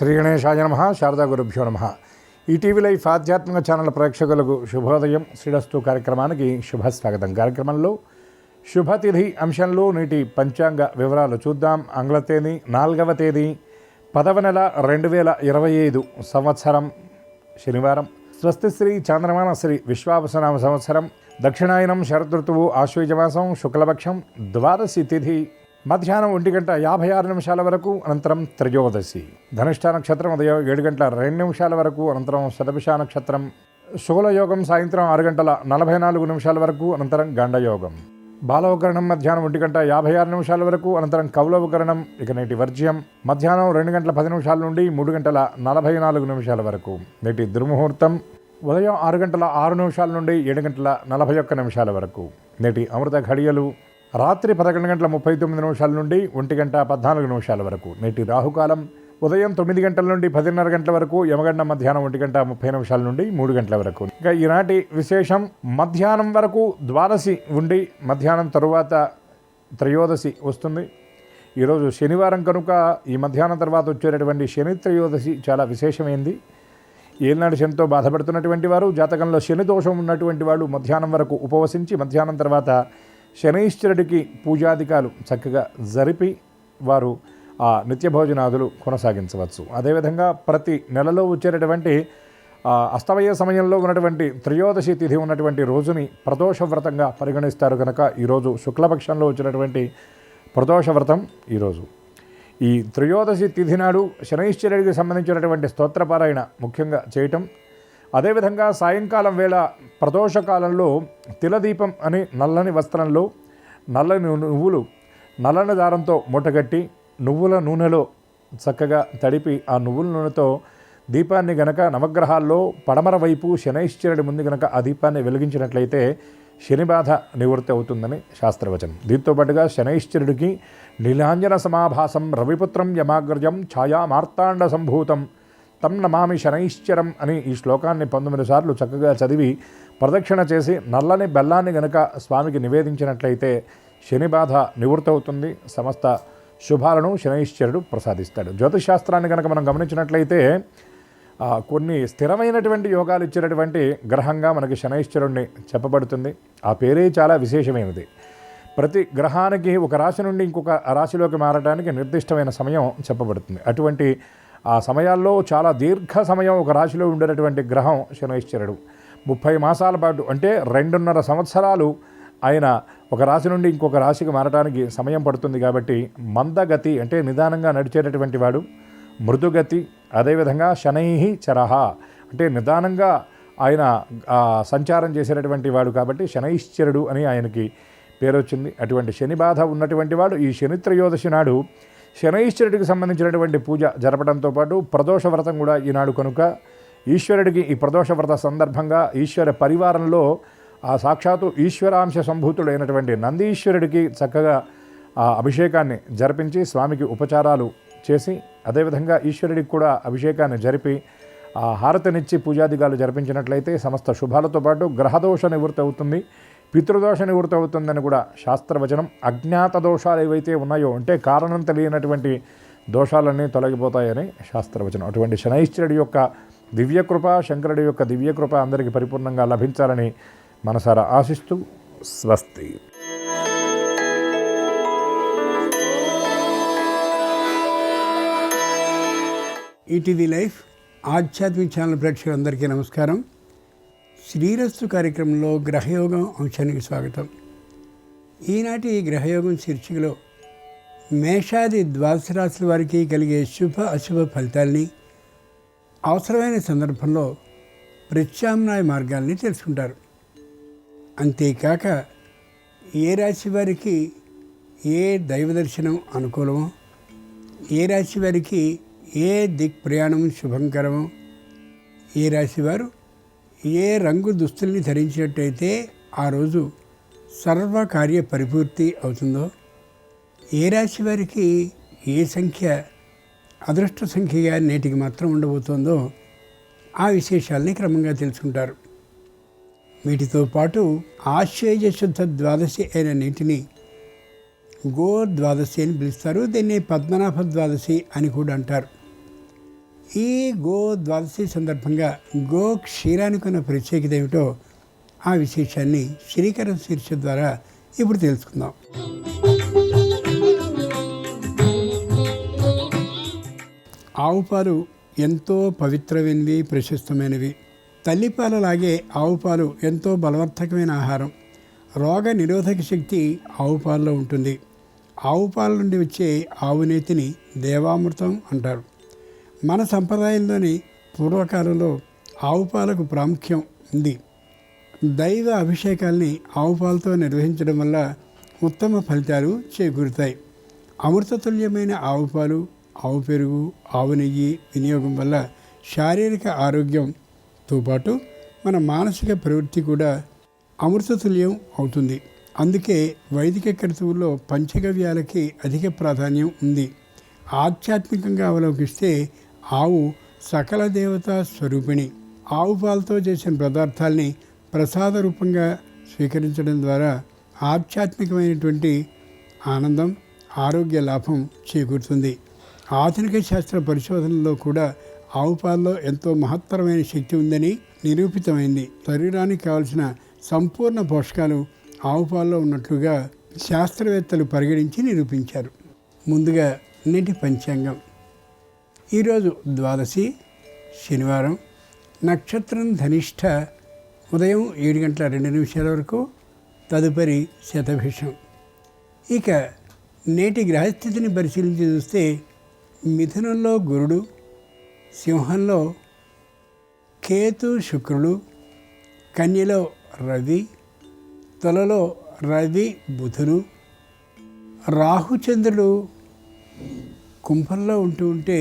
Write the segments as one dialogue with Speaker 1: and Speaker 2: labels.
Speaker 1: శ్రీ గణేశాయ నమః. శారదా గురుభ్యో నమః. ఈటీవీ లైఫ్ ఆధ్యాత్మిక ఛానల్ ప్రేక్షకులకు శుభోదయం. శ్రీరస్తు కార్యక్రమానికి శుభస్వాగతం. కార్యక్రమంలో శుభతిథి అంశంలో నేటి పంచాంగ వివరాలు చూద్దాం. ఆంగ్ల తేదీ 4వ తేదీ 10వ నెల 2025 సంవత్సరం శనివారం. స్వస్తి శ్రీ చాంద్రమాన శ్రీ విశ్వావసనామ సంవత్సరం. దక్షిణాయనం శరదృతువు ఆశ్వయుజమాసం శుక్లపక్షం ద్వాదశి తిథి మధ్యాహ్నం 1:56 వరకు, అనంతరం త్రయోదశి. ధనిష్ఠ నక్షత్రం ఉదయం 7:02 వరకు, అనంతరం శతభిష నక్షత్రం. శుక్లయోగం సాయంత్రం 6:44 వరకు, అనంతరం గండయోగం. బాలవకరణం మధ్యాహ్నం 1:56 వరకు, అనంతరం కౌలవకరణం. ఇక నేటి వర్జ్యం మధ్యాహ్నం 2:10 నుండి 3:44 వరకు. నేటి దుర్ముహూర్తం ఉదయం 6:06 నుండి 7:41 వరకు. నేటి అమృత ఘడియలు రాత్రి 11:39 నుండి 1:14 వరకు. నేటి రాహుకాలం ఉదయం 9 గంటల నుండి 10:30 గంటల వరకు, యమగండం మధ్యాహ్నం 1:30 నుండి 3 గంటల వరకు. ఇక ఈనాటి విశేషం మధ్యాహ్నం వరకు ద్వాదశి ఉండి మధ్యాహ్నం తరువాత త్రయోదశి వస్తుంది. ఈరోజు శనివారం కనుక ఈ మధ్యాహ్నం తర్వాత వచ్చేటటువంటి శని త్రయోదశి చాలా విశేషమైంది. ఏలినాడు శనితో బాధపడుతున్నటువంటి వారు, జాతకంలో శని దోషం ఉన్నటువంటి వాళ్ళు మధ్యాహ్నం వరకు ఉపవసించి మధ్యాహ్నం తర్వాత శనైశ్వరుడికి పూజాధికాలు చక్కగా జరిపి వారు ఆ నిత్య భోజనాదులు కొనసాగించవచ్చు. అదేవిధంగా ప్రతి నెలలో వచ్చేటటువంటి అస్తమయ సమయంలో ఉన్నటువంటి త్రయోదశి తిథి ఉన్నటువంటి రోజుని ప్రదోష వ్రతంగా పరిగణిస్తారు కనుక ఈరోజు శుక్లపక్షంలో వచ్చినటువంటి ప్రదోష వ్రతం ఈరోజు. ఈ త్రయోదశి తిథి నాడు శనైశ్వరుడికి సంబంధించినటువంటి స్తోత్రపారాయణ ముఖ్యంగా చేయటం. అదేవిధంగా సాయంకాలం వేళ ప్రదోషకాలంలో తిలదీపం అని నల్లని వస్త్రంలో నల్లని నువ్వులు నల్లని దారంతో మూటగట్టి నువ్వుల నూనెలో చక్కగా తడిపి ఆ నువ్వుల నూనెతో దీపాన్ని గనక నవగ్రహాల్లో పడమర వైపు శనైశ్వరుడి ముందు గనక ఆ దీపాన్ని వెలిగించినట్లయితే శని బాధ నివృత్తి అవుతుందని శాస్త్రవచనం. దీంతో పాటుగా శనైశ్వరుడికి నీలాంజన సమాభాసం రవిపుత్రం యమాగ్రజం ఛాయా మార్తాండ సంభూతం తం నమామి శనైశ్చరం అని ఈ శ్లోకాన్ని 19 సార్లు చక్కగా చదివి ప్రదక్షిణ చేసి నల్లని బెల్లాన్ని గనక స్వామికి నివేదించినట్లయితే శని బాధ నివృత్తి అవుతుంది. సమస్త శుభాలను శనైశ్చరుడు ప్రసాదిస్తాడు. జ్యోతిషాస్త్రాన్ని కనుక మనం గమనించినట్లయితే కొన్ని స్థిరమైనటువంటి యోగాలు ఇచ్చినటువంటి గ్రహంగా మనకి శనైశ్చరుడిని చెప్పబడుతుంది. ఆ పేరే చాలా విశేషమైనది. ప్రతి గ్రహానికి ఒక రాశి నుండి ఇంకొక రాశిలోకి మారడానికి నిర్దిష్టమైన సమయం చెప్పబడుతుంది. అటువంటి ఆ సమయాల్లో చాలా దీర్ఘ సమయం ఒక రాశిలో ఉండేటటువంటి గ్రహం శనైశ్వరుడు. 30 మాసాల పాటు అంటే 2.5 సంవత్సరాలు ఆయన ఒక రాశి నుండి ఇంకొక రాశికి మారడానికి సమయం పడుతుంది. కాబట్టి మందగతి అంటే నిదానంగా నడిచేటటువంటి వాడు, మృదుగతి, అదేవిధంగా శనైహి చరహ అంటే నిదానంగా ఆయన సంచారం చేసేటటువంటి వాడు కాబట్టి శనైశ్చరుడు అని ఆయనకి పేరు వచ్చింది. అటువంటి శని బాధ ఉన్నటువంటి వాడు ఈ శని త్రయోదశి నాడు శనైశ్వరుడికి సంబంధించినటువంటి పూజ జరపడంతో పాటు ప్రదోష వ్రతం కూడా ఈనాడు కనుక ఈశ్వరుడికి ఈ ప్రదోష వ్రత సందర్భంగా ఈశ్వర పరివారంలో ఆ సాక్షాత్తు ఈశ్వరాంశ సంభూతుడైనటువంటి నందీశ్వరుడికి చక్కగా ఆ అభిషేకాన్ని జరిపించి స్వామికి ఉపచారాలు చేసి అదేవిధంగా ఈశ్వరుడికి కూడా అభిషేకాన్ని జరిపి ఆ హారతినిచ్చి పూజాదిగాలు జరిపించినట్లయితే సమస్త శుభాలతో పాటు గ్రహదోష నివృత్తి అవుతుంది, పితృదోష నివృత్తి అవుతుందని కూడా శాస్త్రవచనం. అజ్ఞాత దోషాలు ఏవైతే ఉన్నాయో అంటే కారణం తెలియనటువంటి దోషాలన్నీ తొలగిపోతాయని శాస్త్రవచనం. అటువంటి శనైశ్వరుడి యొక్క దివ్యకృప, శంకరుడి యొక్క దివ్యకృప అందరికీ పరిపూర్ణంగా లభించాలని మనసారా ఆశిస్తూ స్వస్తి.
Speaker 2: ఈటీవీ లైఫ్ ఆధ్యాత్మిక ఛానల్ ప్రేక్షకులందరికీ నమస్కారం. శ్రీరస్తు కార్యక్రమంలో గ్రహయోగం అంశానికి స్వాగతం. ఈనాటి గ్రహయోగం శీర్షికలో మేషాది ద్వాదశ రాశుల వారికి కలిగే శుభ అశుభ ఫలితాల్ని, అవసరమైన సందర్భంలో ప్రత్యామ్నాయ మార్గాల్ని తెలుసుకుంటారు. అంతేకాక ఏ రాశి వారికి ఏ దైవ దర్శనం అనుకూలమో, ఏ రాశి వారికి ఏ దిక్ ప్రయాణం శుభంకరమో, ఏ రాశివారు ఏ రంగు దుస్తుల్ని ధరించినట్టయితే ఆ రోజు సర్వకార్య పరిపూర్తి అవుతుందో, ఏ రాశి వారికి ఏ సంఖ్య అదృష్ట సంఖ్యగా నేటికి మాత్రం ఉండబోతోందో ఆ విశేషాలని క్రమంగా తెలుసుకుంటారు. వీటితో పాటు ఆశ్వేజ శుద్ధ ద్వాదశి అయిన నేటిని గో ద్వాదశి అని పిలుస్తారు. దీన్ని పద్మనాభ ద్వాదశి అని కూడా అంటారు. ఈ గో ద్వాదశి సందర్భంగా గో క్షీరానికి ఉన్న ప్రత్యేకత ఏమిటో ఆ విశేషాన్ని శ్రీకరం శీర్ష ద్వారా ఇప్పుడు తెలుసుకుందాం. ఆవు పాలు ఎంతో పవిత్రమైనవి, ప్రశస్తమైనవి. తల్లిపాలలాగే ఆవు పాలు ఎంతో బలవర్ధకమైన ఆహారం. రోగ నిరోధక శక్తి ఆవు పాలలో ఉంటుంది. ఆవు పాల నుండి వచ్చే ఆవు నేతిని దేవామృతం అంటారు. మన సంప్రదాయంలోని పూర్వకాలంలో ఆవు పాలకు ప్రాముఖ్యం ఉంది. దైవ అభిషేకాల్ని ఆవు పాలతో నిర్వహించడం వల్ల ఉత్తమ ఫలితాలు చేకూరుతాయి. అమృతతుల్యమైన ఆవు పాలు, ఆవు పెరుగు, ఆవు నెయ్యి వినియోగం వల్ల శారీరక ఆరోగ్యంతో పాటు మన మానసిక ప్రవృత్తి కూడా అమృతతుల్యం అవుతుంది. అందుకే వైదిక క్రతువుల్లో పంచగవ్యాలకి అధిక ప్రాధాన్యం ఉంది. ఆధ్యాత్మికంగా అవలోకిస్తే ఆవు సకల దేవతా స్వరూపిణి. ఆవు పాలతో చేసిన పదార్థాల్ని ప్రసాద రూపంగా స్వీకరించడం ద్వారా ఆధ్యాత్మికమైనటువంటి ఆనందం, ఆరోగ్య లాభం చేకూరుతుంది. ఆధునిక శాస్త్ర పరిశోధనలో కూడా ఆవు పాలలో ఎంతో మహత్తరమైన శక్తి ఉందని నిరూపితమైంది. శరీరానికి కావలసిన సంపూర్ణ పోషకాలు ఆవు పాలలో ఉన్నట్లుగా శాస్త్రవేత్తలు పరిగణించి నిరూపించారు. ముందుగా నేటి పంచాంగం. ఈరోజు ద్వాదశి, శనివారం. నక్షత్రం ధనిష్ట. ఉదయం 7:02 వరకు. తదుపరి శతభిషం. ఇక నేటి గ్రహస్థితిని పరిశీలించి చూస్తే మిథునంలో గురుడు, సింహంలో కేతు శుక్రుడు, కన్యలో రవి, తులలో రవి బుధుడు, రాహుచంద్రుడు కుంభంలో ఉంటే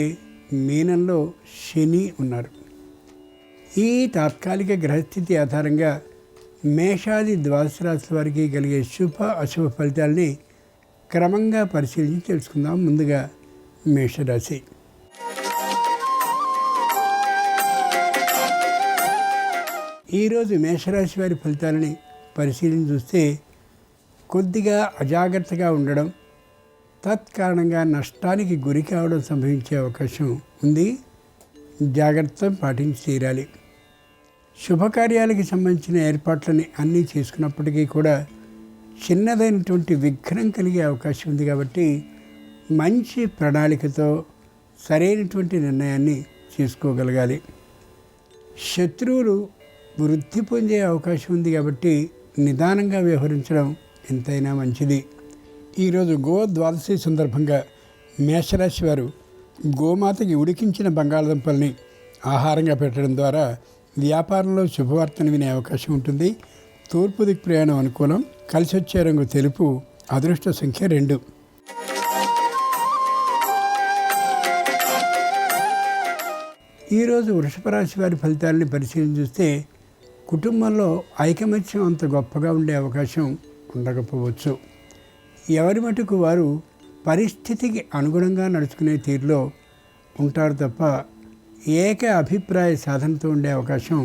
Speaker 2: మీనంలో శని ఉన్నారు. ఈ తాత్కాలిక గ్రహస్థితి ఆధారంగా మేషాది ద్వాదశ రాశుల వారికి కలిగే శుభ అశుభ ఫలితాలని క్రమంగా పరిశీలించి తెలుసుకుందాం. ముందుగా మేషరాశి. ఈరోజు మేషరాశి వారి ఫలితాలని పరిశీలించి చూస్తే కొద్దిగా అజాగ్రత్తగా ఉండడం, తత్కారణంగా నష్టానికి గురి కావడం సంభవించే అవకాశం ఉంది. జాగ్రత్త పాటించి తీరాలి. శుభకార్యాలకి సంబంధించిన ఏర్పాట్లని అన్నీ చేసుకున్నప్పటికీ కూడా చిన్నదైనటువంటి విఘ్నం కలిగే అవకాశం ఉంది. కాబట్టి మంచి ప్రణాళికతో సరైనటువంటి నిర్ణయాన్ని తీసుకోగలగాలి. శత్రువులు వృద్ధి పొందే అవకాశం ఉంది. కాబట్టి నిదానంగా వ్యవహరించడం ఎంతైనా మంచిది. ఈరోజు గో ద్వాదశి సందర్భంగా మేషరాశి వారు గోమాతకి ఉడికించిన బంగాళదుంపల్ని ఆహారంగా పెట్టడం ద్వారా వ్యాపారంలో శుభవార్తను వినే అవకాశం ఉంటుంది. తూర్పు దిక్కు ప్రయాణం అనుకూలం. కలిసి వచ్చే రంగు తెలుపు. అదృష్ట సంఖ్య 2. ఈరోజు వృషభ రాశి వారి ఫలితాలని పరిశీలన చూస్తే కుటుంబంలో ఐకమత్యం అంత గొప్పగా ఉండే అవకాశం ఉండకపోవచ్చు. ఎవరి మటుకు వారు పరిస్థితికి అనుగుణంగా నడుచుకునే తీరులో ఉంటారు తప్ప ఏక అభిప్రాయ సాధనతో ఉండే అవకాశం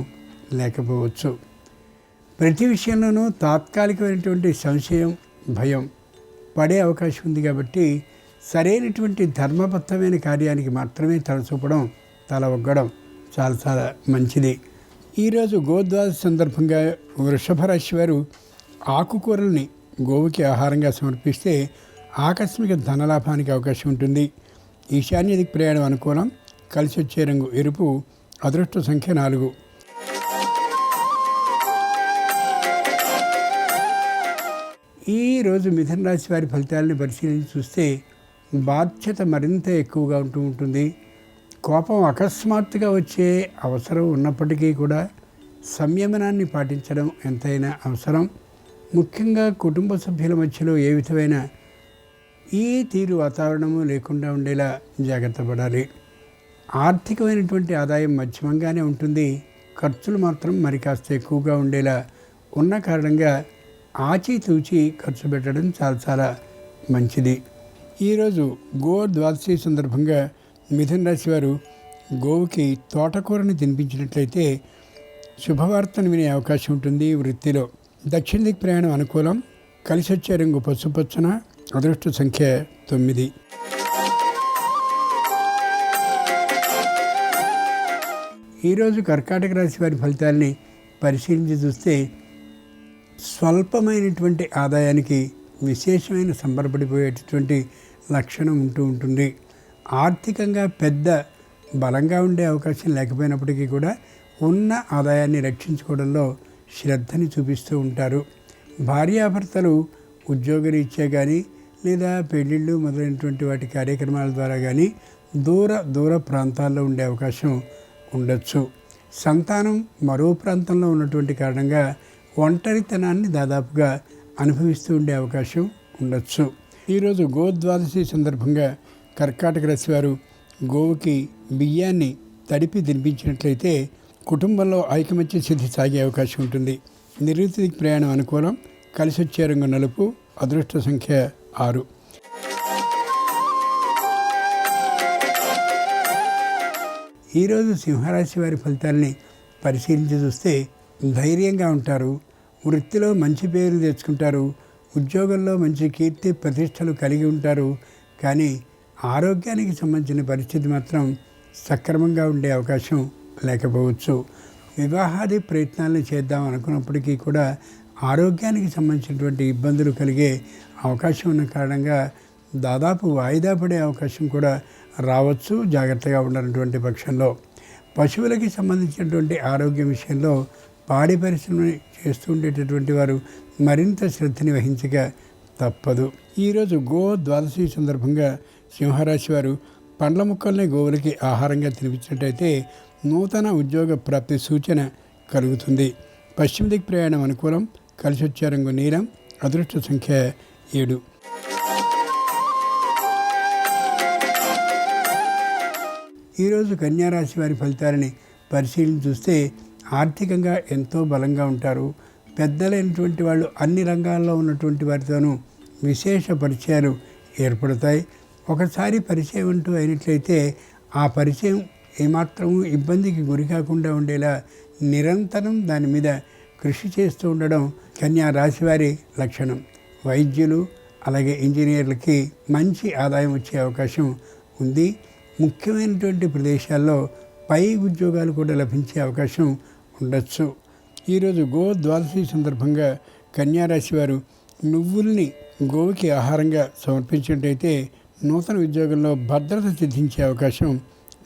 Speaker 2: లేకపోవచ్చు. ప్రతి విషయంలోనూ తాత్కాలికమైనటువంటి సంశయం, భయం పడే అవకాశం ఉంది. కాబట్టి సరైనటువంటి ధర్మబద్ధమైన కార్యానికి మాత్రమే తలచూపడం, తల ఒగ్గడం చాలా మంచిది. ఈరోజు గోద్వాదశి సందర్భంగా వృషభ రాశి వారు ఆకుకూరల్ని గోవుకి ఆహారంగా సమర్పిస్తే ఆకస్మిక ధనలాభానికి అవకాశం ఉంటుంది. ఈశాన్య దిక్కు ప్రయాణం అనుకూలం. కలిసి వచ్చే రంగు ఎరుపు. అదృష్ట సంఖ్య 4. ఈరోజు మిథున రాశి వారి ఫలితాలను పరిశీలించి చూస్తే బాధ్యత మరింత ఎక్కువగా ఉంటుంది. కోపం అకస్మాత్తుగా వచ్చే అవసరం ఉన్నప్పటికీ కూడా సంయమనాన్ని పాటించడం ఎంతైనా అవసరం. ముఖ్యంగా కుటుంబ సభ్యుల మధ్యలో ఏ విధమైన ఈ తీరు వాతావరణము లేకుండా ఉండేలా జాగ్రత్త పడాలి. ఆర్థికమైనటువంటి ఆదాయం మధ్యమంగానే ఉంటుంది. ఖర్చులు మాత్రం మరి కాస్త ఎక్కువగా ఉండేలా ఉన్న కారణంగా ఆచితూచి ఖర్చు పెట్టడం చాలా మంచిది. ఈరోజు గో ద్వాదశి సందర్భంగా మిథున రాశి వారు గోవుకి తోటకూరని తినిపించినట్లయితే శుభవార్తను వినే అవకాశం ఉంటుంది. వృత్తిలో దక్షిణ దిక్కు ప్రయాణం అనుకూలం. కలిసి వచ్చే రంగు పసుపచ్చన. అదృష్ట సంఖ్య 9. ఈరోజు కర్కాటక రాశి వారి ఫలితాల్ని పరిశీలించి చూస్తే స్వల్పమైనటువంటి ఆదాయానికి విశేషమైన సంబరపడిపోయేటటువంటి లక్షణం ఉంటుంది. ఆర్థికంగా పెద్ద బలంగా ఉండే అవకాశం లేకపోయినప్పటికీ కూడా ఉన్న ఆదాయాన్ని రక్షించుకోవడంలో శ్రద్ధని చూపిస్తూ ఉంటారు. భార్యాభర్తలు ఉద్యోగరీత్యా కానీ లేదా పెళ్ళిళ్ళు మొదలైనటువంటి వాటి కార్యక్రమాల ద్వారా కానీ దూర ప్రాంతాల్లో ఉండే అవకాశం ఉండొచ్చు. సంతానం మరో ప్రాంతంలో ఉన్నటువంటి కారణంగా ఒంటరితనాన్ని దాదాపుగా అనుభవిస్తూ ఉండే అవకాశం ఉండొచ్చు. ఈరోజు గోద్వాదశి సందర్భంగా కర్కాటక రాశి వారు గోవుకి బియ్యాన్ని తడిపి తినిపించినట్లయితే కుటుంబంలో ఐకమత్య స్థితి సాగే అవకాశం ఉంటుంది. నిరుతికి ప్రయాణం అనుకూలం. కలిసి వచ్చే రంగు నలుపు. అదృష్ట సంఖ్య 6. ఈరోజు సింహరాశి వారి ఫలితాలని పరిశీలించి చూస్తే ధైర్యంగా ఉంటారు. వృత్తిలో మంచి పేరు తెచ్చుకుంటారు. ఉద్యోగంలో మంచి కీర్తి ప్రతిష్టలు కలిగి ఉంటారు. కానీ ఆరోగ్యానికి సంబంధించిన పరిస్థితి మాత్రం సక్రమంగా ఉండే అవకాశం లేకపోవచ్చు. వివాహాది ప్రయత్నాలను చేద్దాం అనుకున్నప్పటికీ కూడా ఆరోగ్యానికి సంబంధించినటువంటి ఇబ్బందులు కలిగే అవకాశం ఉన్న కారణంగా దాదాపు వాయిదా పడే అవకాశం కూడా రావచ్చు. జాగ్రత్తగా ఉండనటువంటి పక్షంలో పశువులకి సంబంధించినటువంటి ఆరోగ్యం విషయంలో పాడి పరిశ్రమ చేస్తూ ఉండేటటువంటి వారు మరింత శ్రద్ధని వహించక తప్పదు. ఈరోజు గో ద్వాదశి సందర్భంగా సింహరాశి వారు పండ్ల ముక్కల్ని గోవులకి ఆహారంగా తినిపించినట్టయితే నూతన ఉద్యోగ ప్రాప్తి సూచన కలుగుతుంది. పశ్చిమ దిక్కు ప్రయాణం అనుకూలం. కలిసి వచ్చే రంగు నీలం. అదృష్ట సంఖ్య 7. ఈరోజు కన్యారాశి వారి ఫలితాలని పరిశీలించి చూస్తే ఆర్థికంగా ఎంతో బలంగా ఉంటారు. పెద్దలైనటువంటి వాళ్ళు అన్ని రంగాల్లో ఉన్నటువంటి వారితోనూ విశేష పరిచయాలు ఏర్పడతాయి. ఒకసారి పరిచయం అంటూ అయినట్లయితే ఆ పరిచయం ఏమాత్రము ఇబ్బందికి గురి కాకుండా ఉండేలా నిరంతరం దాని మీద కృషి చేస్తూ ఉండడం కన్యా రాశి వారి లక్షణం. వైద్యులు అలాగే ఇంజనీర్లకి మంచి ఆదాయం వచ్చే అవకాశం ఉంది. ముఖ్యమైనటువంటి ప్రదేశాల్లో పై ఉద్యోగాలు కూడా లభించే అవకాశం ఉండొచ్చు. ఈరోజు గో ద్వాదశి సందర్భంగా కన్యారాశి వారు నువ్వుల్ని గోవుకి ఆహారంగా సమర్పించినట్టయితే నూతన ఉద్యోగంలో భద్రత సిద్ధించే అవకాశం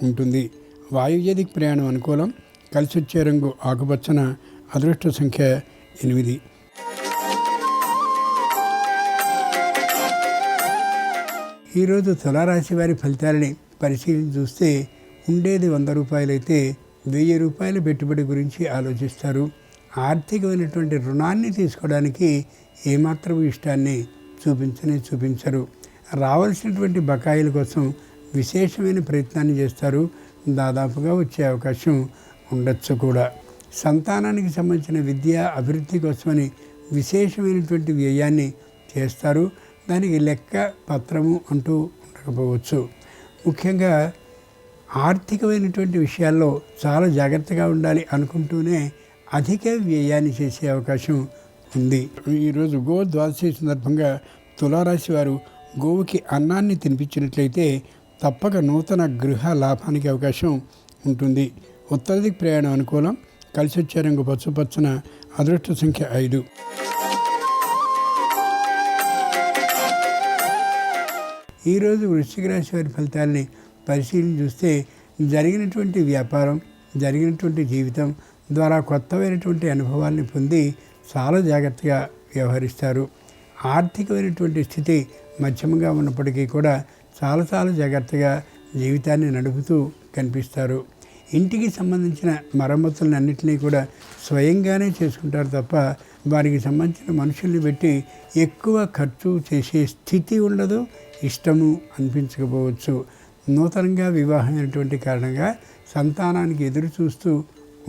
Speaker 2: ఉంటుంది. వాయువ్యదిక్ ప్రయాణం అనుకూలం. కలిసి వచ్చే రంగు ఆకుపచ్చన. అదృష్ట సంఖ్య 8. ఈరోజు తులారాశి వారి ఫలితాలని పరిశీలించి చూస్తే ఉండేది 100 రూపాయలైతే 1000 రూపాయల పెట్టుబడి గురించి ఆలోచిస్తారు. ఆర్థికమైనటువంటి రుణాన్ని తీసుకోవడానికి ఏమాత్రం ఇష్టాన్ని చూపించరు. రావాల్సినటువంటి బకాయిల కోసం విశేషమైన ప్రయత్నాన్ని చేస్తారు. దాదాపుగా వచ్చే అవకాశం ఉండొచ్చు కూడా. సంతానానికి సంబంధించిన విద్య అభివృద్ధి కోసమని విశేషమైనటువంటి వ్యయాన్ని చేస్తారు. దానికి లెక్క పత్రము అంటూ ఉండకపోవచ్చు. ముఖ్యంగా ఆర్థికమైనటువంటి విషయాల్లో చాలా జాగ్రత్తగా ఉండాలి అనుకుంటూనే అధిక వ్యయాన్ని చేసే అవకాశం ఉంది. ఈరోజు గో ద్వాదశి సందర్భంగా తులారాశి వారు గోవుకి అన్నాన్ని తినిపించినట్లయితే తప్పక నూతన గృహ లాభానికి అవకాశం ఉంటుంది. ఉత్తర దిక్కు ప్రయాణం అనుకూలం. కలిసి వచ్చే రంగు పచ్చన. అదృష్ట సంఖ్య 5. ఈరోజు వృశ్చిక రాశి వారి ఫలితాలని పరిశీలన చూస్తే జరిగినటువంటి వ్యాపారం, జరిగినటువంటి జీవితం ద్వారా కొత్తమైనటువంటి అనుభవాల్ని పొంది చాలా జాగ్రత్తగా వ్యవహరిస్తారు. ఆర్థికమైనటువంటి స్థితి మధ్యమంగా ఉన్నప్పటికీ కూడా చాలా జాగ్రత్తగా జీవితాన్ని నడుపుతూ కనిపిస్తారు. ఇంటికి సంబంధించిన మరమ్మతులన్నింటినీ కూడా స్వయంగానే చేసుకుంటారు తప్ప వారికి సంబంధించిన మనుషుల్ని పెట్టి ఎక్కువ ఖర్చు చేసే స్థితి ఉండదు. ఇష్టము అనిపించకపోవచ్చు. నూతనంగా వివాహమైనటువంటి కారణంగా సంతానానికి ఎదురు చూస్తూ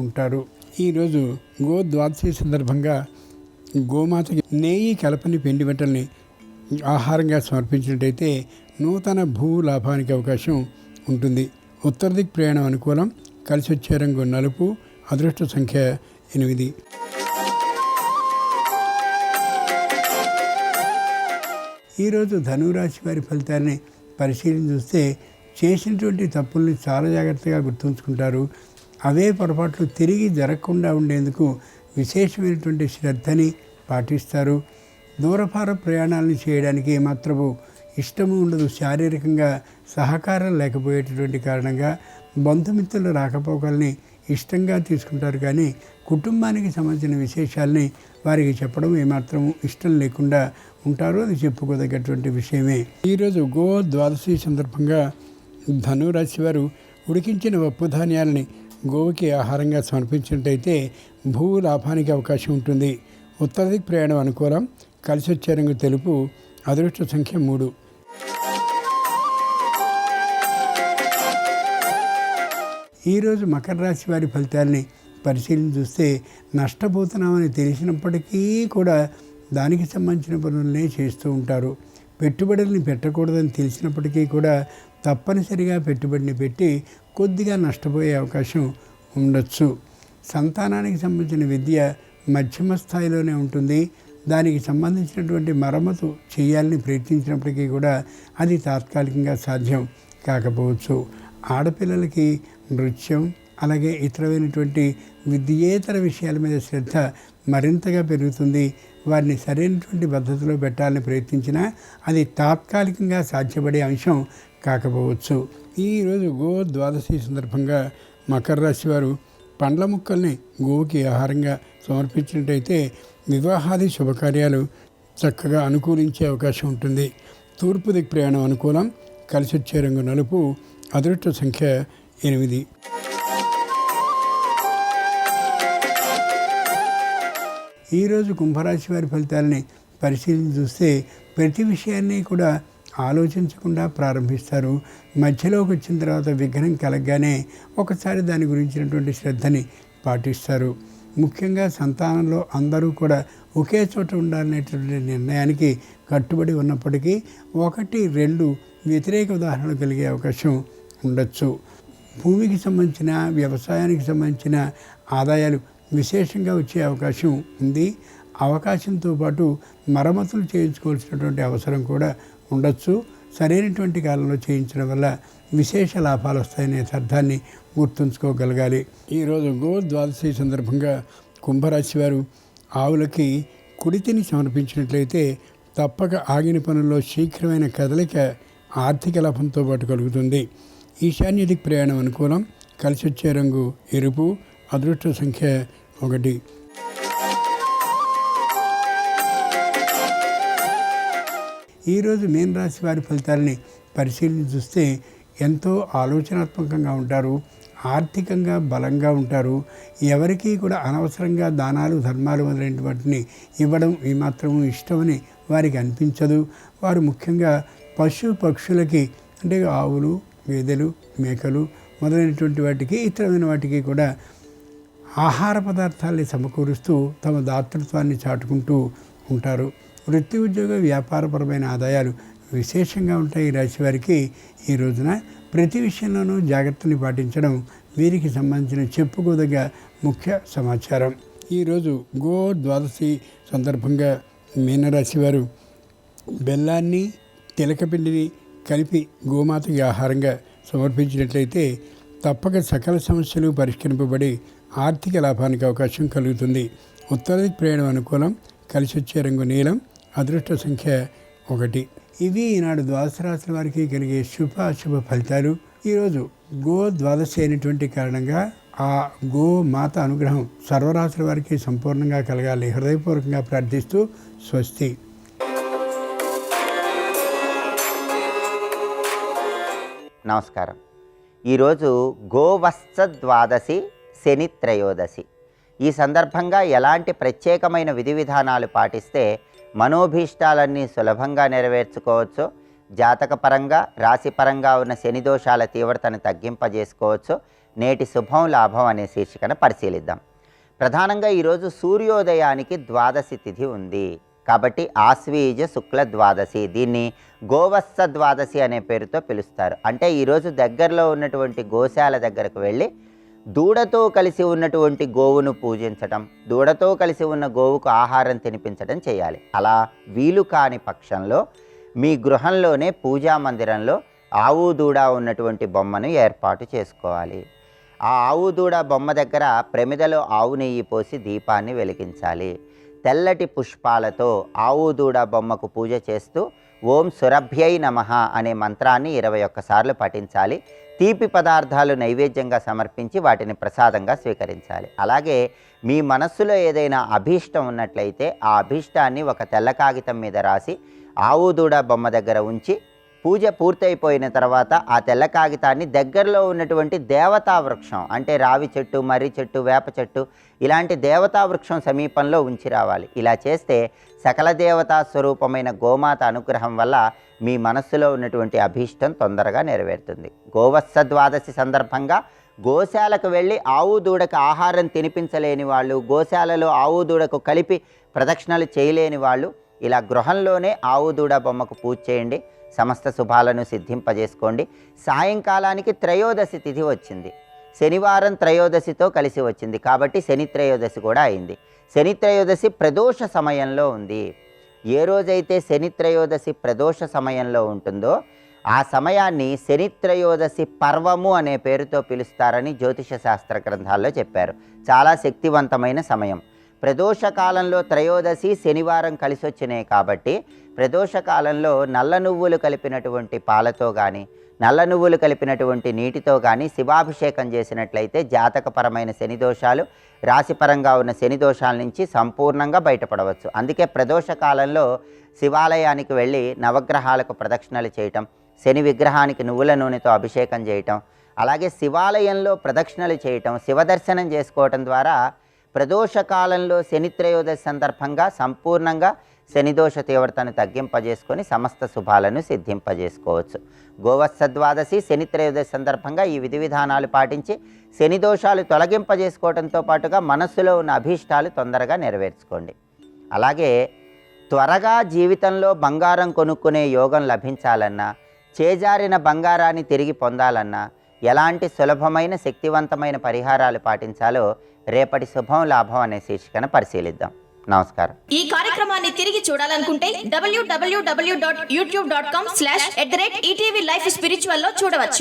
Speaker 2: ఉంటారు. ఈరోజు గో ద్వాదశి సందర్భంగా గోమాతకి నెయ్యి కలపని పిండి వంటల్ని ఆహారంగా సమర్పించినట్టయితే నూతన భూ లాభానికి అవకాశం ఉంటుంది. ఉత్తర దిక్కు ప్రయాణం అనుకూలం. కలిసి వచ్చే రంగు నలుపు. అదృష్ట సంఖ్య 8. ఈరోజు ధనురాశి వారి ఫలితాన్ని పరిశీలన చూస్తే చేసినటువంటి తప్పుల్ని చాలా జాగ్రత్తగా గుర్తుంచుకుంటారు. అవే పొరపాట్లు తిరిగి జరగకుండా ఉండేందుకు విశేషమైనటువంటి శ్రద్ధని పాటిస్తారు. దూరపార ప్రయాణాలను చేయడానికి ఏమాత్రము ఇష్టము ఉండదు. శారీరకంగా సహకారం లేకపోయేటటువంటి కారణంగా బంధుమిత్రుల రాకపోకల్ని ఇష్టంగా తీసుకుంటారు, కానీ కుటుంబానికి సంబంధించిన విశేషాలని వారికి చెప్పడం ఏమాత్రం ఇష్టం లేకుండా ఉంటారు. అది చెప్పుకోదగ్గటువంటి విషయమే. ఈరోజు గో ద్వాదశి సందర్భంగా ధనురాశి వారు ఉడికించిన పప్పు ధాన్యాలని గోవుకి ఆహారంగా సమర్పించినట్టయితే భూ లాభానికి అవకాశం ఉంటుంది. ఉత్తర దిక్కు ప్రయాణం అనుకూలం. కలిసి వచ్చే రంగు తెలుపు. అదృష్ట సంఖ్య 3. ఈరోజు మకర రాశి వారి ఫలితాలని పరిశీలన చూస్తే నష్టపోతున్నామని తెలిసినప్పటికీ కూడా దానికి సంబంధించిన పనులనే చేస్తూ ఉంటారు. పెట్టుబడుల్ని పెట్టకూడదని తెలిసినప్పటికీ కూడా తప్పనిసరిగా పెట్టుబడిని పెట్టి కొద్దిగా నష్టపోయే అవకాశం ఉండొచ్చు. సంతానానికి సంబంధించిన విద్య మధ్యమ స్థాయిలోనే ఉంటుంది. దానికి సంబంధించినటువంటి మరమ్మతు చేయాలని ప్రయత్నించినప్పటికీ కూడా అది తాత్కాలికంగా సాధ్యం కాకపోవచ్చు. ఆడపిల్లలకి నృత్యం అలాగే ఇతరమైనటువంటి విద్యేతర విషయాల మీద శ్రద్ధ మరింతగా పెరుగుతుంది. వారిని సరైనటువంటి పద్ధతిలో పెట్టాలని ప్రయత్నించినా అది తాత్కాలికంగా సాధ్యపడే అంశం కాకపోవచ్చు. ఈరోజు గో ద్వాదశి సందర్భంగా మకర రాశి వారు పండ్ల ముక్కల్ని గోవుకి ఆహారంగా సమర్పించినట్టయితే వివాహాది శుభకార్యాలు చక్కగా అనుకూలించే అవకాశం ఉంటుంది. తూర్పు దిక్కు ప్రయాణం అనుకూలం. కలిసి వచ్చే రంగు నలుపు. అదృష్ట సంఖ్య 8. ఈరోజు కుంభరాశి వారి ఫలితాలని పరిశీలన చూస్తే ప్రతి విషయాన్ని కూడా ఆలోచించకుండా ప్రారంభిస్తారు. మధ్యలోకి వచ్చిన తర్వాత విఘ్నం కలగగానే ఒకసారి దాని గురించినటువంటి శ్రద్ధని పాటిస్తారు. ముఖ్యంగా సంతానంలో అందరూ కూడా ఒకే చోట ఉండాలనేటువంటి నిర్ణయానికి కట్టుబడి ఉన్నప్పటికీ 1-2 వ్యతిరేక ఉదాహరణలు కలిగే అవకాశం ఉండొచ్చు. భూమికి సంబంధించిన వ్యవసాయానికి సంబంధించిన ఆదాయాలు విశేషంగా వచ్చే అవకాశం ఉంది. అవకాశంతో పాటు మరమ్మతులు చేయించుకోవాల్సినటువంటి అవసరం కూడా ఉండొచ్చు. సరైనటువంటి కాలంలో చేయించడం వల్ల విశేష లాభాలు వస్తాయనే అర్థాన్ని గుర్తుంచుకోగలగాలి. ఈరోజు గో ద్వాదశి సందర్భంగా కుంభరాశి వారు ఆవులకి కుడితిని సమర్పించినట్లయితే తప్పక ఆగిన పనుల్లో శీఘ్రమైన కదలిక ఆర్థిక లాభంతో పాటు కలుగుతుంది. ఈశాన్య దిక్కు ప్రయాణం అనుకూలం. కలిసి వచ్చే రంగు ఎరుపు. అదృష్ట సంఖ్య 1. ఈరోజు మీన రాశి వారి ఫలితాలని పరిశీలన చూస్తే ఎంతో ఆలోచనాత్మకంగా ఉంటారు. ఆర్థికంగా బలంగా ఉంటారు. ఎవరికీ కూడా అనవసరంగా దానాలు ధర్మాలు మొదలైన వాటిని ఇవ్వడం ఏమాత్రము ఇష్టమని వారికి అనిపించదు. వారు ముఖ్యంగా పశు పక్షులకి అంటే ఆవులు, గేదెలు, మేకలు మొదలైనటువంటి వాటికి ఇతరమైన వాటికి కూడా ఆహార పదార్థాలని సమకూరుస్తూ తమ దాతృత్వాన్ని చాటుకుంటూ ఉంటారు. వృత్తి ఉద్యోగ వ్యాపారపరమైన ఆదాయాలు విశేషంగా ఉంటాయి. ఈ రాశి వారికి ఈ రోజున ప్రతి విషయంలోనూ జాగ్రత్తని పాటించడం వీరికి సంబంధించిన చెప్పుకోదగ్గ ముఖ్య సమాచారం. ఈరోజు గో ద్వాదశి సందర్భంగా మీనరాశి వారు బెల్లాన్ని తిలకపిండిని కలిపి గోమాతకి ఆహారంగా సమర్పించినట్లయితే తప్పక సకల సమస్యలు పరిష్కరింపబడి ఆర్థిక లాభానికి అవకాశం కలుగుతుంది. ఉత్తర దిక్కు ప్రయాణం అనుకూలం. కలిసి వచ్చే రంగు నీలం. అదృష్ట సంఖ్య 1. ఇవి ఈనాడు ద్వాదశ రాశుల వారికి కలిగే శుభాశుభ ఫలితాలు. ఈరోజు గో ద్వాదశి అయినటువంటి కారణంగా ఆ గో మాత అనుగ్రహం సర్వరాశుల వారికి సంపూర్ణంగా కలగాలి హృదయపూర్వకంగా ప్రార్థిస్తూ స్వస్తి.
Speaker 3: నమస్కారం. ఈరోజు గోవత్స ద్వాదశి, శని త్రయోదశి. ఈ సందర్భంగా ఎలాంటి ప్రత్యేకమైన విధి విధానాలు పాటిస్తే మనోభీష్టాలన్నీ సులభంగా నెరవేర్చుకోవచ్చు, జాతకపరంగా రాశిపరంగా ఉన్న శని దోషాల తీవ్రతను తగ్గింపజేసుకోవచ్చు, నేటి శుభం లాభం అనే శీర్షికను పరిశీలిద్దాం. ప్రధానంగా ఈరోజు సూర్యోదయానికి ద్వాదశి తిథి ఉంది కాబట్టి ఆశ్వీజ శుక్ల ద్వాదశి, దీన్ని గోవత్స ద్వాదశి అనే పేరుతో పిలుస్తారు. అంటే ఈరోజు దగ్గరలో ఉన్నటువంటి గోశాల దగ్గరకు వెళ్ళి దూడతో కలిసి ఉన్నటువంటి గోవును పూజించటం, దూడతో కలిసి ఉన్న గోవుకు ఆహారం తినిపించడం చేయాలి. అలా వీలు కాని పక్షంలో మీ గృహంలోనే పూజా మందిరంలో ఆవు దూడ ఉన్నటువంటి బొమ్మను ఏర్పాటు చేసుకోవాలి. ఆ ఆవు దూడ బొమ్మ దగ్గర ప్రమిదలో ఆవు నెయ్యి పోసి దీపాన్ని వెలిగించాలి. తెల్లటి పుష్పాలతో ఆవు దూడ బొమ్మకు పూజ చేస్తూ ఓం సురభ్యై నమః అనే మంత్రాన్ని 21 సార్లు పఠించాలి. తీపి పదార్థాలు నైవేద్యంగా సమర్పించి వాటిని ప్రసాదంగా స్వీకరించాలి. అలాగే మీ మనస్సులో ఏదైనా అభీష్టం ఉన్నట్లయితే ఆ అభీష్టాన్ని ఒక తెల్ల కాగితం మీద రాసి ఆవు దూడ బొమ్మ దగ్గర ఉంచి పూజ పూర్తయిపోయిన తర్వాత ఆ తెల్ల కాగితాన్ని దగ్గరలో ఉన్నటువంటి దేవతా వృక్షం అంటే రావి చెట్టు, మర్రి చెట్టు, వేప చెట్టు ఇలాంటి దేవతా వృక్షం సమీపంలో ఉంచి రావాలి. ఇలా చేస్తే సకల దేవతా స్వరూపమైన గోమాత అనుగ్రహం వల్ల మీ మనస్సులో ఉన్నటువంటి అభీష్టం తొందరగా నెరవేరుతుంది. గోవత్స ద్వాదశి సందర్భంగా గోశాలకు వెళ్ళి ఆవు దూడకు ఆహారం తినిపించలేని వాళ్ళు, గోశాలలో ఆవు దూడకు కలిపి ప్రదక్షిణలు చేయలేని వాళ్ళు ఇలా గృహంలోనే ఆవు దూడ బొమ్మకు పూజ చేయండి. సమస్త శుభాలను సిద్ధింపజేసుకోండి. సాయంకాలానికి త్రయోదశి తిథి వచ్చింది. శనివారం త్రయోదశితో కలిసి వచ్చింది కాబట్టి శని త్రయోదశి కూడా అయింది. శని త్రయోదశి ప్రదోష సమయంలో ఉంది. ఏ రోజైతే శని త్రయోదశి ప్రదోష సమయంలో ఉంటుందో ఆ సమయాన్ని శని త్రయోదశి పర్వము అనే పేరుతో పిలుస్తారని జ్యోతిష శాస్త్ర గ్రంథాల్లో చెప్పారు. చాలా శక్తివంతమైన సమయం. ప్రదోష కాలంలో త్రయోదశి శనివారం కలిసి వచ్చినాయి కాబట్టి ప్రదోష కాలంలో నల్ల నువ్వులు కలిపినటువంటి పాలతో కానీ నల్ల నువ్వులు కలిపినటువంటి నీటితో కానీ శివాభిషేకం చేసినట్లయితే జాతకపరమైన శని దోషాలు, రాశిపరంగా ఉన్న శని దోషాల నుంచి సంపూర్ణంగా బయటపడవచ్చు. అందుకే ప్రదోష కాలంలో శివాలయానికి వెళ్ళి నవగ్రహాలకు ప్రదక్షిణలు చేయటం, శని విగ్రహానికి నువ్వుల నూనెతో అభిషేకం చేయటం, అలాగే శివాలయంలో ప్రదక్షిణలు చేయటం, శివదర్శనం చేసుకోవటం ద్వారా ప్రదోష కాలంలో శని త్రయోదశి సందర్భంగా సంపూర్ణంగా శనిదోష తీవ్రతను తగ్గింపజేసుకొని సమస్త శుభాలను సిద్ధింపజేసుకోవచ్చు. గోవత్స ద్వాదశి శని త్రయోదశి సందర్భంగా ఈ విధి విధానాలు పాటించి శని దోషాలు తొలగింపజేసుకోవడంతో పాటుగా మనస్సులో ఉన్న అభీష్టాలు తొందరగా నెరవేర్చుకోండి. అలాగే త్వరగా జీవితంలో బంగారం కొనుక్కునే యోగం లభించాలన్నా, చేజారిన బంగారాన్ని తిరిగి పొందాలన్నా ఎలాంటి సులభమైన శక్తివంతమైన పరిహారాలు పాటించాలో రేపటి శుభం లాభం అనే శీర్షికను పరిశీలిద్దాం. నమస్కారం.
Speaker 4: ఈ కార్యక్రమాన్ని తిరిగి చూడాలనుకుంటే www.youtube.com/ETV Life Spiritual లో చూడవచ్చు.